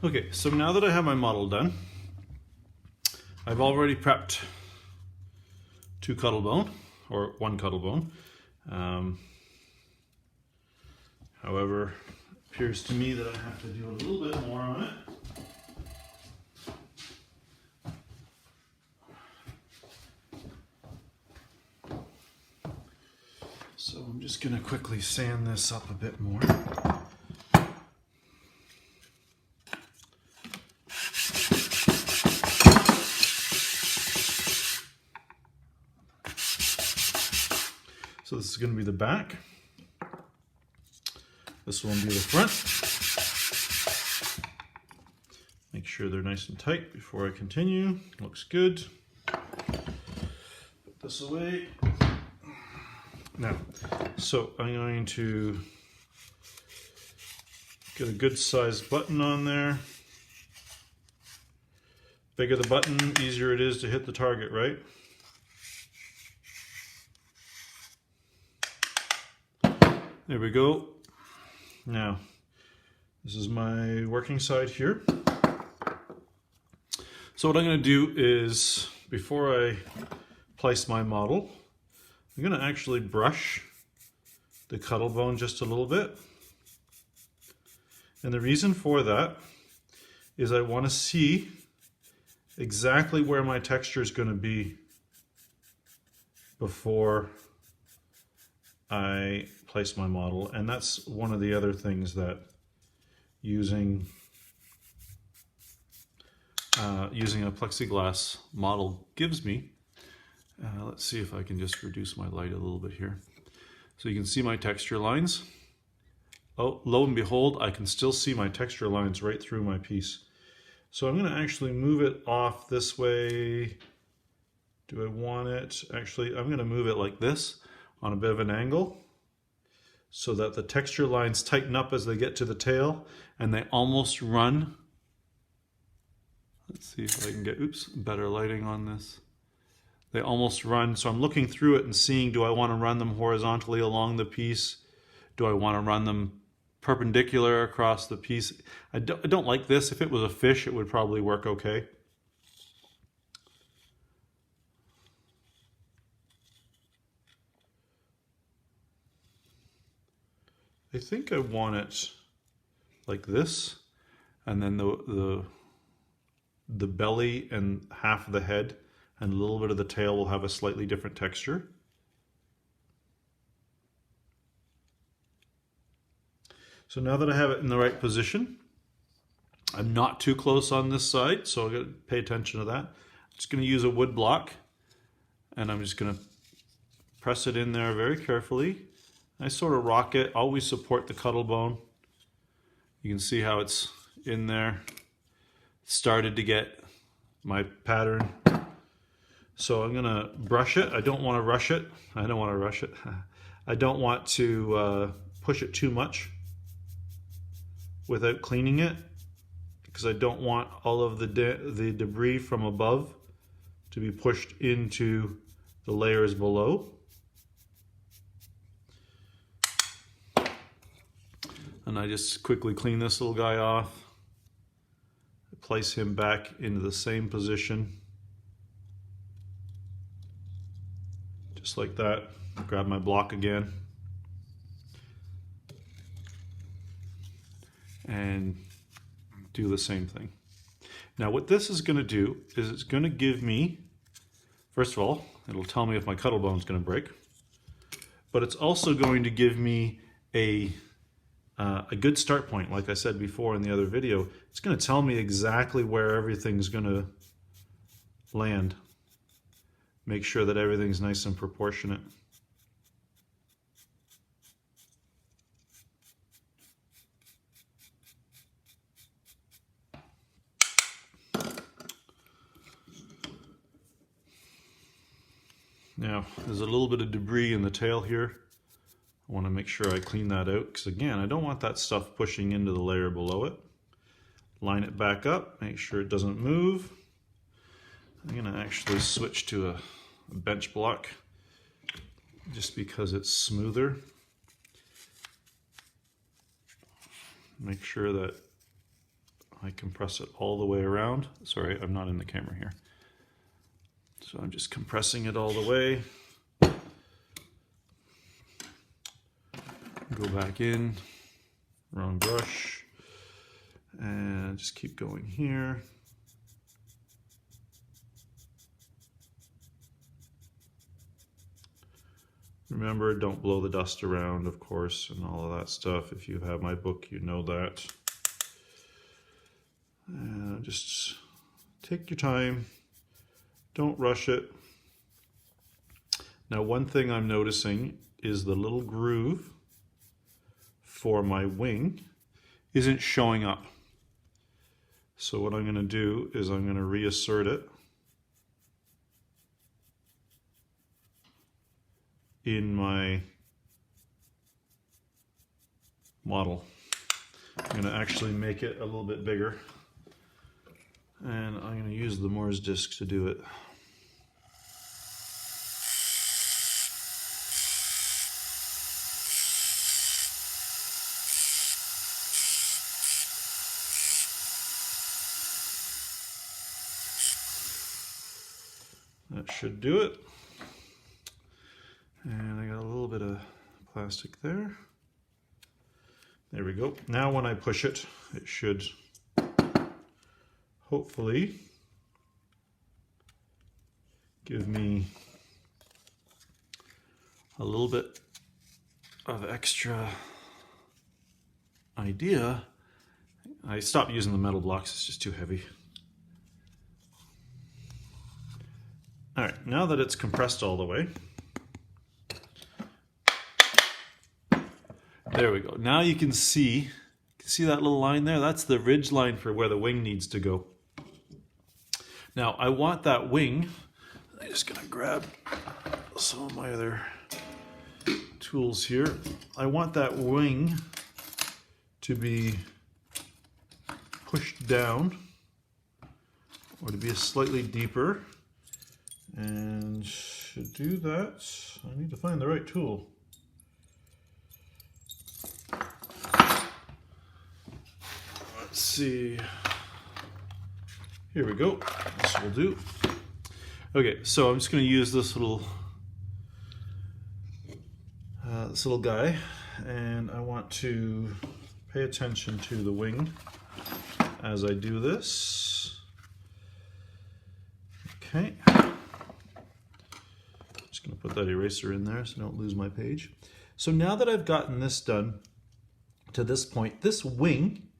Okay, so now that I have my model done, I've already prepped 2 Cuttlebone, or 1 Cuttlebone. However, it appears to me that I have to do a little bit more on it. So I'm just going to quickly sand this up a bit more. So this is going to be the back. This one will be the front. Make sure they're nice and tight before I continue. Looks good. Put this away. Now, so I'm going to get a good sized button on there. Bigger the button, easier it is to hit the target, right? There we go. Now, this is my working side here. So what I'm going to do is, before I place my model, I'm going to actually brush the Cuttlebone just a little bit. And the reason for that is I want to see exactly where my texture is going to be before I place my model. And that's one of the other things that using a plexiglass model gives me. Let's see if I can just reduce my light a little bit here. So you can see my texture lines. Oh, lo and behold, I can still see my texture lines right through my piece. So I'm going to actually move it off this way. Do I want it? Actually, I'm going to move it like this on a bit of an angle so that the texture lines tighten up as they get to the tail and they almost run. Let's see if I can get, better lighting on this. They almost run, so I'm looking through it and seeing, do I want to run them horizontally along the piece? Do I want to run them perpendicular across the piece? I don't like this. If it was a fish, it would probably work okay. I think I want it like this, and then the belly and half of the head and a little bit of the tail will have a slightly different texture. So now that I have it in the right position, I'm not too close on this side, so I've got to pay attention to that. I'm just going to use a wood block, and I'm just going to press it in there very carefully. I sort of rock it, always support the Cuttlebone. You can see how it's in there. Started to get my pattern. So I'm going to brush it. I don't want to rush it. I don't want to rush it. I don't want to push it too much without cleaning it, because I don't want all of the debris from above to be pushed into the layers below. And I just quickly clean this little guy off. Place him back into the same position. Just like that. Grab my block again. And do the same thing. Now what this is going to do is it's going to give me, first of all, it'll tell me if my Cuttlebone is going to break. But it's also going to give me a good start point, like I said before in the other video. It's going to tell me exactly where everything's going to land. Make sure that everything's nice and proportionate. Now, there's a little bit of debris in the tail here. I want to make sure I clean that out, because again, I don't want that stuff pushing into the layer below it. Line it back up, make sure it doesn't move. I'm going to actually switch to a bench block just because it's smoother. Make sure that I compress it all the way around. Sorry, I'm not in the camera here. So I'm just compressing it all the way. Go back in, wrong brush, and just keep going here. Remember, don't blow the dust around, of course, and all of that stuff. If you have my book, you know that. And just take your time. Don't rush it. Now, one thing I'm noticing is the little groove for my wing isn't showing up. So what I'm going to do is I'm going to reassert it in my model. I'm going to actually make it a little bit bigger, and I'm going to use the Morse disc to do it. That should do it. And I got a little bit of plastic there. There we go. Now when I push it, it should hopefully give me a little bit of extra idea. I stopped using the metal blocks, it's just too heavy. All right, now that it's compressed all the way, there we go. Now you can see that little line there? That's the ridge line for where the wing needs to go. Now I want that wing, I'm just gonna grab some of my other tools here. I want that wing to be pushed down or to be slightly deeper. And to do that, I need to find the right tool. Let's see. Here we go. This will do. Okay, so I'm just going to use this little guy, and I want to pay attention to the wing as I do this. Okay. Going to put that eraser in there so I don't lose my page. So now that I've gotten this done to this point, this wing,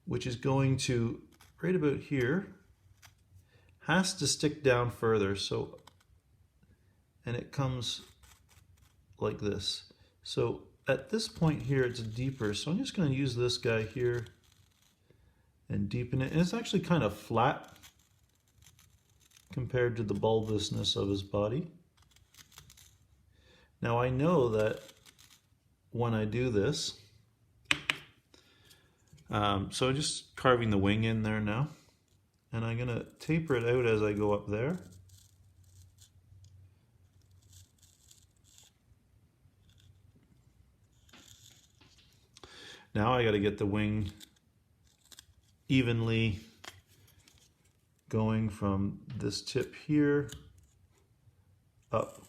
which is going to right about here, has to stick down further. So, and it comes like this. So at this point here, it's deeper. So I'm just going to use this guy here and deepen it. And it's actually kind of flat compared to the bulbousness of his body. Now I know that when I do this, so I'm just carving the wing in there now, and I'm going to taper it out as I go up there. Now I got to get the wing evenly going from this tip here up.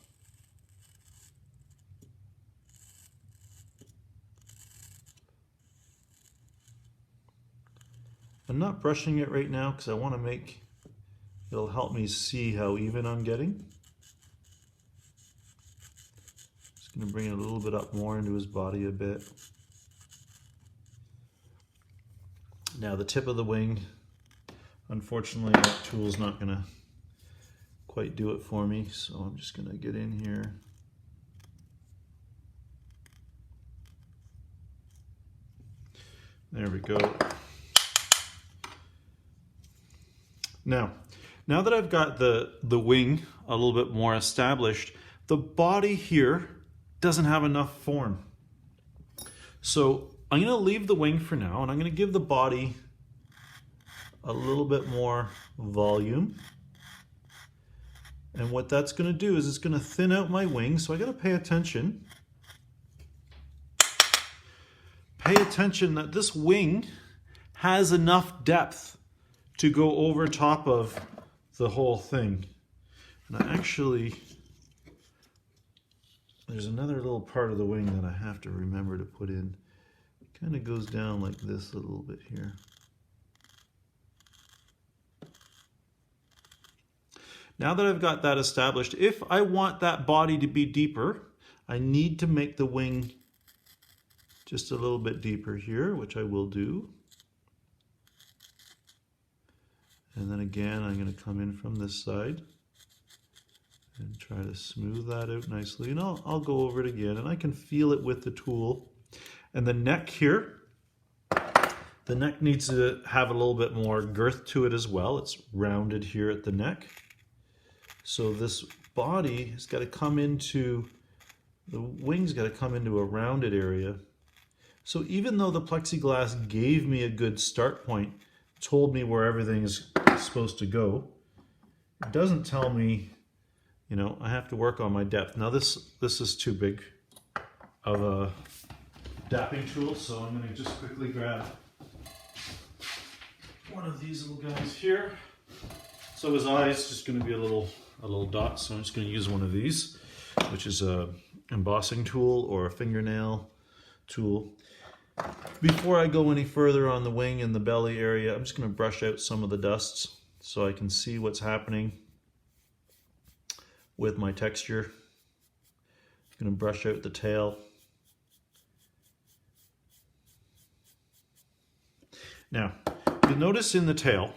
I'm not brushing it right now because I want to make, it'll help me see how even I'm getting. Just going to bring it a little bit up more into his body a bit. Now the tip of the wing, unfortunately that tool's not going to quite do it for me, so I'm just going to get in here. There we go. Now that I've got the wing a little bit more established, the body here doesn't have enough form. So I'm going to leave the wing for now, and I'm going to give the body a little bit more volume. And what that's going to do is it's going to thin out my wing, so I got to pay attention. Pay attention that this wing has enough depth to go over top of the whole thing. And I actually, there's another little part of the wing that I have to remember to put in. It kind of goes down like this a little bit here. Now that I've got that established, if I want that body to be deeper, I need to make the wing just a little bit deeper here, which I will do. And then again, I'm going to come in from this side and try to smooth that out nicely. And I'll go over it again, and I can feel it with the tool. And the neck here, the neck needs to have a little bit more girth to it as well. It's rounded here at the neck. So this body has got to come into, the wing's got to come into a rounded area. So even though the plexiglass gave me a good start point, told me where everything is supposed to go, it doesn't tell me, you know, I have to work on my depth. Now this is too big of a dapping tool, so I'm going to just quickly grab one of these little guys here. So his eye is just going to be a little dot, so I'm just going to use one of these, which is a embossing tool or a fingernail tool. Before I go any further on the wing and the belly area, I'm just going to brush out some of the dusts so I can see what's happening with my texture. I'm going to brush out the tail. Now, you'll notice in the tail,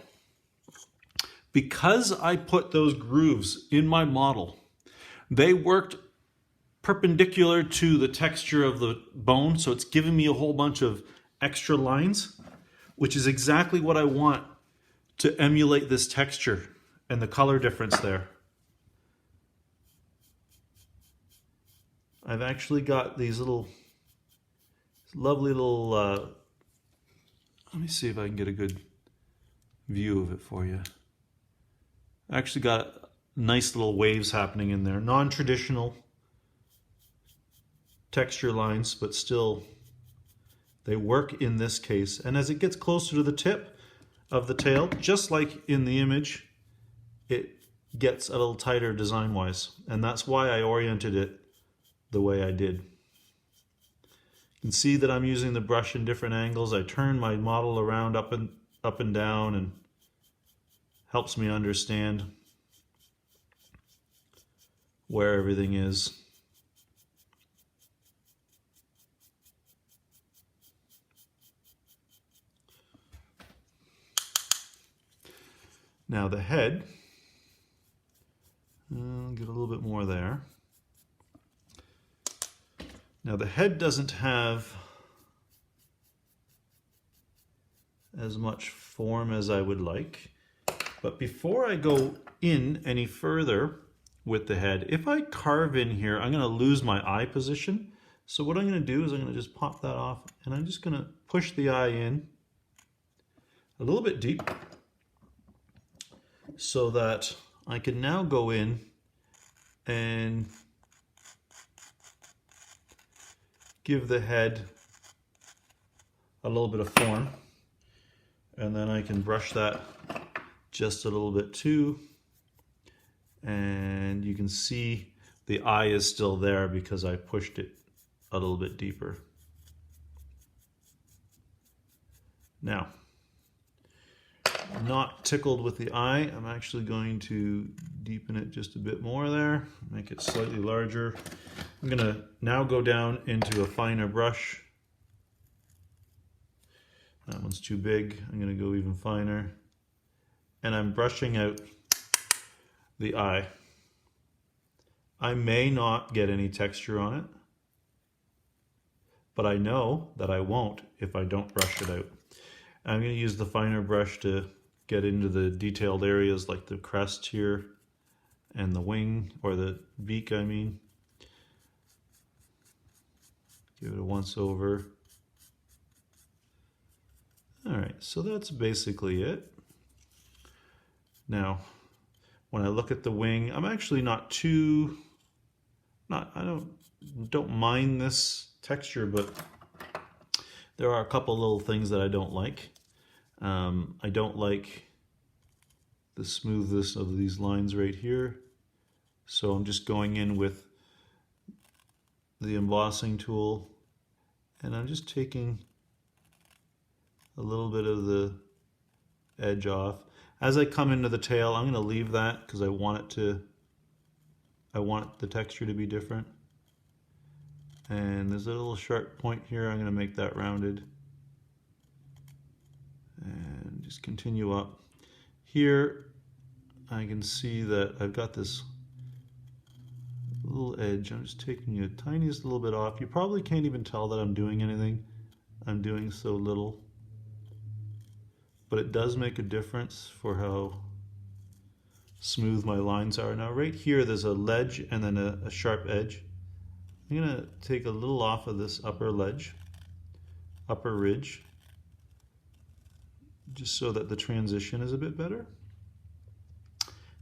because I put those grooves in my model, they worked perpendicular to the texture of the bone, so it's giving me a whole bunch of extra lines, which is exactly what I want to emulate this texture and the color difference there. I've actually got these little, lovely little, let me see if I can get a good view of it for you. I actually got nice little waves happening in there. Non-traditional texture lines, but still they work in this case. And as it gets closer to the tip of the tail, just like in the image, it gets a little tighter design-wise. And that's why I oriented it the way I did. You can see that I'm using the brush in different angles. I turn my model around up and down, and helps me understand where everything is. Now the head, I'll get a little bit more there. Now the head doesn't have as much form as I would like. But before I go in any further with the head, if I carve in here, I'm going to lose my eye position. So what I'm going to do is I'm going to just pop that off, and I'm just going to push the eye in a little bit deep so that I can now go in and give the head a little bit of form. And then I can brush that just a little bit too, and you can see the eye is still there because I pushed it a little bit deeper. Now, I'm not tickled with the eye. I'm actually going to deepen it just a bit more there, make it slightly larger. I'm going to now go down into a finer brush. That one's too big. I'm going to go even finer. And I'm brushing out the eye. I may not get any texture on it, but I know that I won't if I don't brush it out. I'm going to use the finer brush to get into the detailed areas like the crest here and the wing, or the beak, I mean. Give it a once over. All right, so that's basically it. Now, when I look at the wing, I'm actually I don't mind this texture, but there are a couple little things that I don't like. I don't like the smoothness of these lines right here. So I'm just going in with the embossing tool and I'm just taking a little bit of the edge off. As I come into the tail, I'm going to leave that because I want the texture to be different. And there's a little sharp point here. I'm going to make that rounded. And just continue up. Here I can see that I've got this little edge. I'm just taking the tiniest little bit off. You probably can't even tell that I'm doing anything. I'm doing so little. But it does make a difference for how smooth my lines are. Now right here there's a ledge and then a sharp edge. I'm going to take a little off of this upper ledge, upper ridge, just so that the transition is a bit better.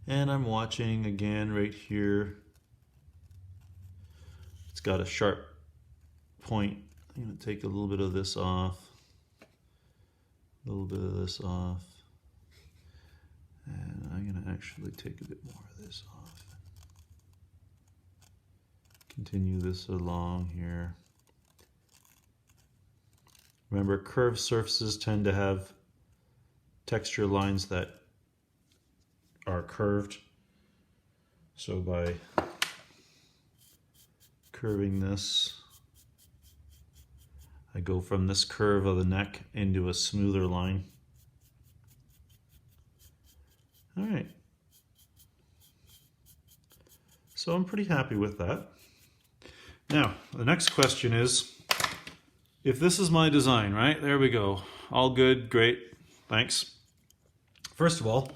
And I'm watching again right here. It's got a sharp point. I'm going to take a little bit of this off, a little bit of this off, and I'm going to actually take a bit more of this off. Continue this along here. Remember, curved surfaces tend to have texture lines that are curved. So by curving this, I go from this curve of the neck into a smoother line. All right. So I'm pretty happy with that. Now, the next question is, if this is my design, right? There we go. All good, great, thanks. First of all,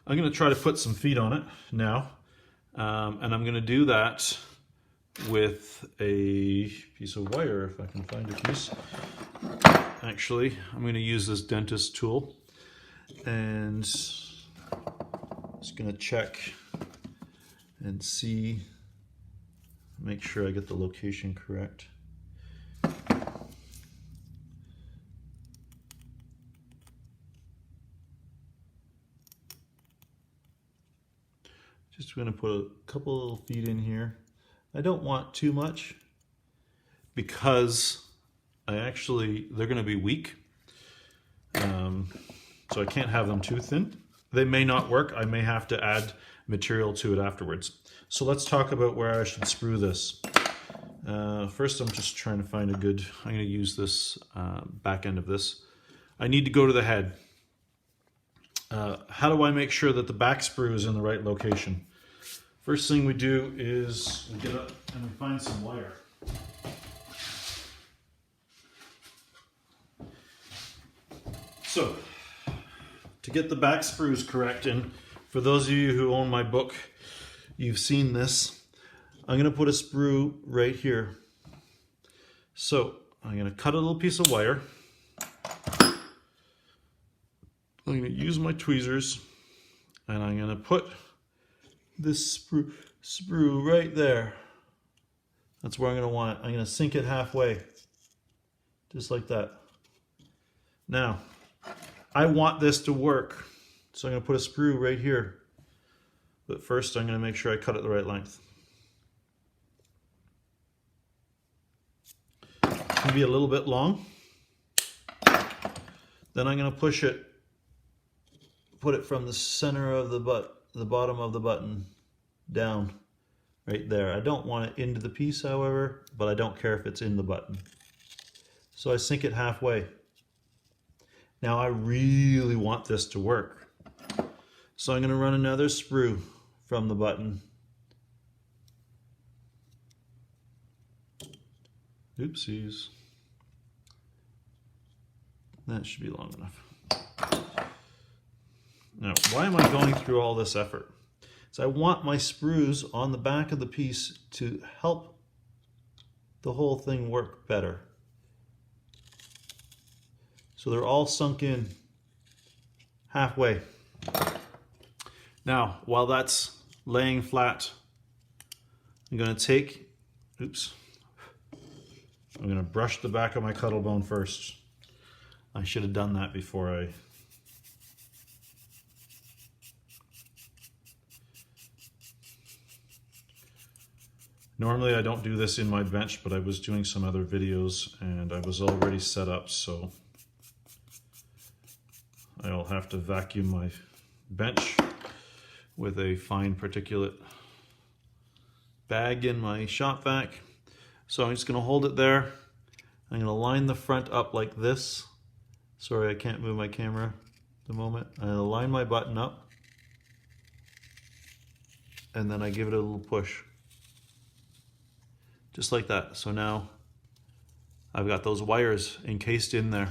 I'm going to try to put some feet on it now. And I'm going to do that with a piece of wire, if I can find a piece. Actually, I'm going to use this dentist tool. And just going to check and see, make sure I get the location correct. Just going to put a couple little feet in here. I don't want too much because they're going to be weak. So I can't have them too thin. They may not work. I may have to add material to it afterwards. So let's talk about where I should sprue this. First, I'm just trying to find I'm going to use this back end of this. I need to go to the head. How do I make sure that the back sprue is in the right location? First thing we do is we get up and we find some wire. So, to get the back sprues correct, and for those of you who own my book, you've seen this, I'm going to put a sprue right here. So, I'm going to cut a little piece of wire. I'm going to use my tweezers and I'm going to put this sprue right there. That's where I'm going to want it. I'm going to sink it halfway, just like that. Now, I want this to work, so I'm going to put a sprue right here. But first I'm going to make sure I cut it the right length. It can be a little bit long. Then I'm going to push it, put it from the center of the bottom of the button down right there. I don't want it into the piece, however, but I don't care if it's in the button. So I sink it halfway. Now I really want this to work. So I'm going to run another sprue from the button. Oopsies. That should be long enough. Now, why am I going through all this effort? So I want my sprues on the back of the piece to help the whole thing work better. So they're all sunk in halfway. Now, while that's laying flat, I'm going to take, I'm going to brush the back of my Cuttlebone first. I should have done that before I Normally I don't do this in my bench, but I was doing some other videos and I was already set up, so I'll have to vacuum my bench with a fine particulate bag in my shop vac. So I'm just going to hold it there. I'm going to line the front up like this. Sorry, I can't move my camera at the moment. I'm going to line my button up, and then I give it a little push. Just like that. So now I've got those wires encased in there.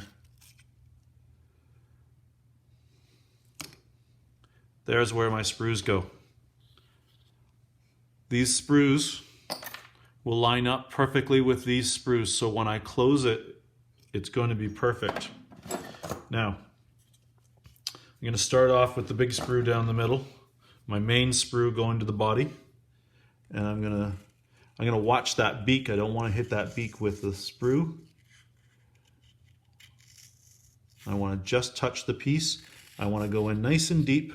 There's where my sprues go. These sprues will line up perfectly with these sprues, so when I close it, it's going to be perfect. Now, I'm going to start off with the big sprue down the middle, my main sprue going to the body, and I'm going to watch that beak. I don't want to hit that beak with the sprue. I want to just touch the piece. I want to go in nice and deep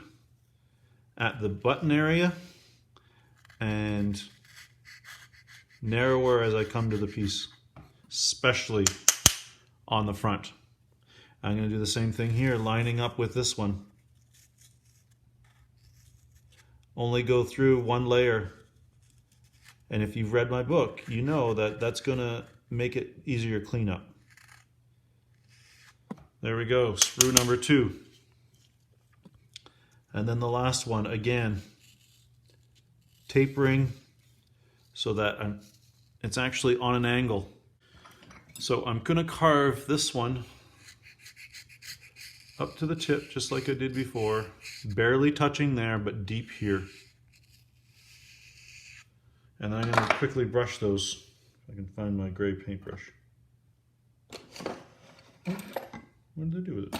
at the button area and narrower as I come to the piece, especially on the front. I'm going to do the same thing here, lining up with this one. Only go through one layer. And if you've read my book, you know that that's going to make it easier cleanup. There we go, sprue number 2. And then the last one, again, tapering so that it's actually on an angle. So I'm going to carve this one up to the tip, just like I did before, barely touching there, but deep here. And I'm going to quickly brush those. If I can find my gray paintbrush. What did I do with it?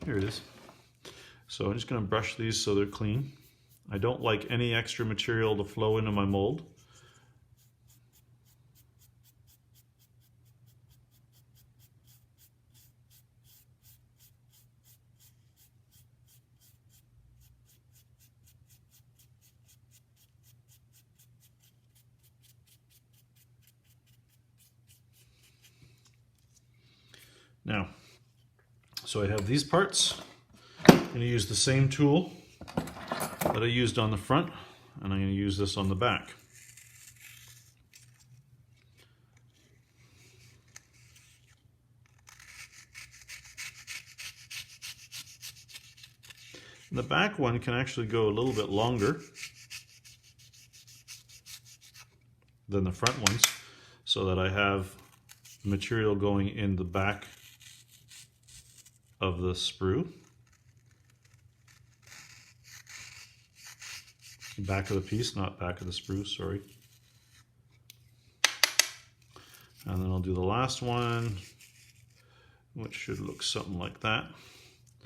Here it is. So I'm just going to brush these so they're clean. I don't like any extra material to flow into my mold. Now, so I have these parts. I'm going to use the same tool that I used on the front, and I'm going to use this on the back. And the back one can actually go a little bit longer than the front ones, so that I have material going in the back of the sprue. Back of the piece, not back of the sprue, sorry. And then I'll do the last one, which should look something like that.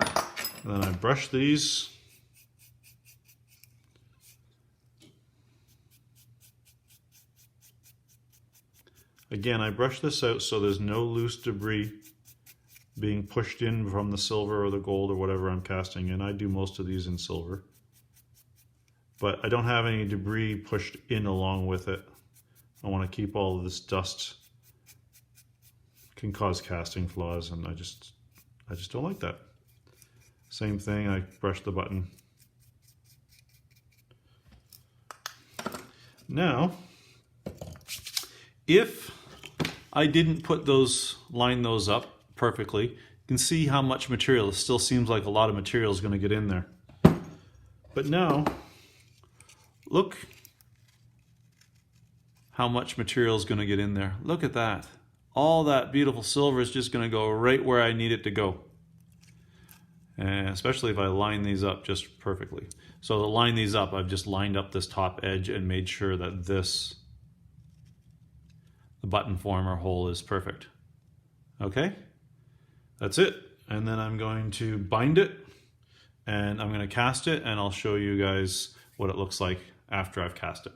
And then I brush these. Again, I brush this out so there's no loose debris being pushed in from the silver or the gold or whatever I'm casting in. I do most of these in silver. But I don't have any debris pushed in along with it. I want to keep all of this dust. Can cause casting flaws, and I just don't like that. Same thing, I brush the button. Now, if I didn't line those up perfectly, you can see how much material. It still seems like a lot of material is going to get in there. But now, look how much material is going to get in there. Look at that. All that beautiful silver is just going to go right where I need it to go. And especially if I line these up just perfectly. So to line these up, I've just lined up this top edge and made sure that the button former hole is perfect. Okay, that's it. And then I'm going to bind it, and I'm going to cast it, and I'll show you guys what it looks like after I've cast it.